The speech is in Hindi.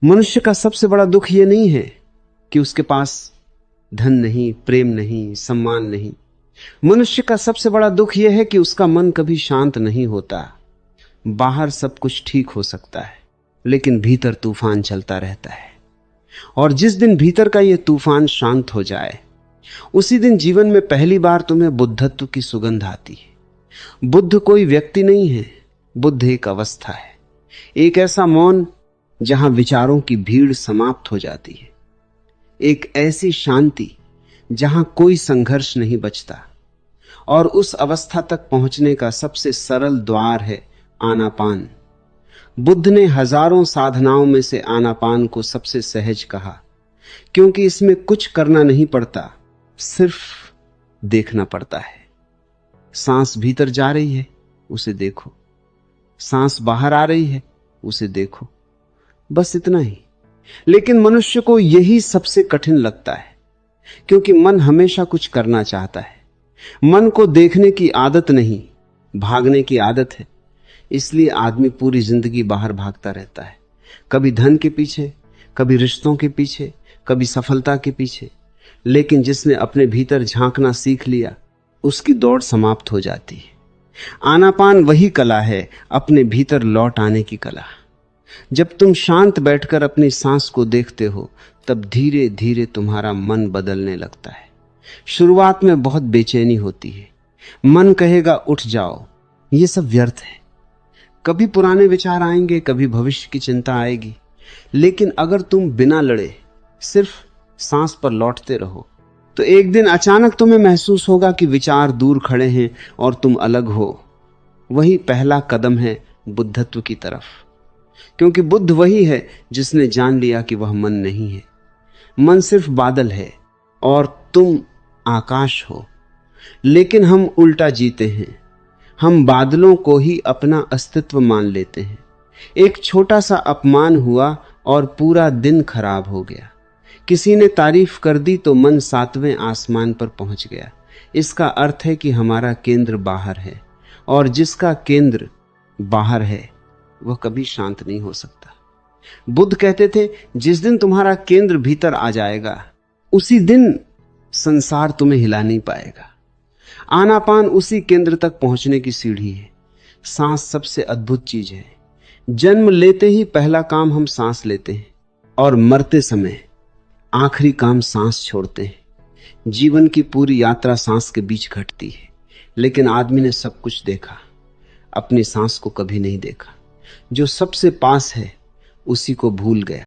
मनुष्य का सबसे बड़ा दुख यह नहीं है कि उसके पास धन नहीं, प्रेम नहीं, सम्मान नहीं। मनुष्य का सबसे बड़ा दुख यह है कि उसका मन कभी शांत नहीं होता। बाहर सब कुछ ठीक हो सकता है, लेकिन भीतर तूफान चलता रहता है। और जिस दिन भीतर का यह तूफान शांत हो जाए, उसी दिन जीवन में पहली बार तुम्हें बुद्धत्व की सुगंध आती है। बुद्ध कोई व्यक्ति नहीं है, बुद्ध एक अवस्था है, एक ऐसा मौन जहां विचारों की भीड़ समाप्त हो जाती है, एक ऐसी शांति जहां कोई संघर्ष नहीं बचता। और उस अवस्था तक पहुंचने का सबसे सरल द्वार है आनापान। बुद्ध ने हजारों साधनाओं में से आनापान को सबसे सहज कहा, क्योंकि इसमें कुछ करना नहीं पड़ता, सिर्फ देखना पड़ता है। सांस भीतर जा रही है, उसे देखो। सांस बाहर आ रही है, उसे देखो। बस इतना ही। लेकिन मनुष्य को यही सबसे कठिन लगता है, क्योंकि मन हमेशा कुछ करना चाहता है। मन को देखने की आदत नहीं, भागने की आदत है। इसलिए आदमी पूरी जिंदगी बाहर भागता रहता है, कभी धन के पीछे, कभी रिश्तों के पीछे, कभी सफलता के पीछे। लेकिन जिसने अपने भीतर झांकना सीख लिया, उसकी दौड़ समाप्त हो जाती है। आनापान वही कला है, अपने भीतर लौट आने की कला। जब तुम शांत बैठकर अपनी सांस को देखते हो, तब धीरे धीरे तुम्हारा मन बदलने लगता है। शुरुआत में बहुत बेचैनी होती है, मन कहेगा उठ जाओ, ये सब व्यर्थ है। कभी पुराने विचार आएंगे, कभी भविष्य की चिंता आएगी। लेकिन अगर तुम बिना लड़े सिर्फ सांस पर लौटते रहो, तो एक दिन अचानक तुम्हें महसूस होगा कि विचार दूर खड़े हैं और तुम अलग हो। वही पहला कदम है बुद्धत्व की तरफ, क्योंकि बुद्ध वही है जिसने जान लिया कि वह मन नहीं है। मन सिर्फ बादल है और तुम आकाश हो। लेकिन हम उल्टा जीते हैं, हम बादलों को ही अपना अस्तित्व मान लेते हैं। एक छोटा सा अपमान हुआ और पूरा दिन खराब हो गया। किसी ने तारीफ कर दी तो मन 7वें आसमान पर पहुंच गया। इसका अर्थ है कि हमारा केंद्र बाहर है, और जिसका केंद्र बाहर है वह कभी शांत नहीं हो सकता। बुद्ध कहते थे, जिस दिन तुम्हारा केंद्र भीतर आ जाएगा, उसी दिन संसार तुम्हें हिला नहीं पाएगा। आनापान उसी केंद्र तक पहुंचने की सीढ़ी है। सांस सबसे अद्भुत चीज है। जन्म लेते ही पहला काम हम सांस लेते हैं, और मरते समय आखिरी काम सांस छोड़ते हैं। जीवन की पूरी यात्रा सांस के बीच घटती है। लेकिन आदमी ने सब कुछ देखा, अपनी सांस को कभी नहीं देखा। जो सबसे पास है उसी को भूल गया।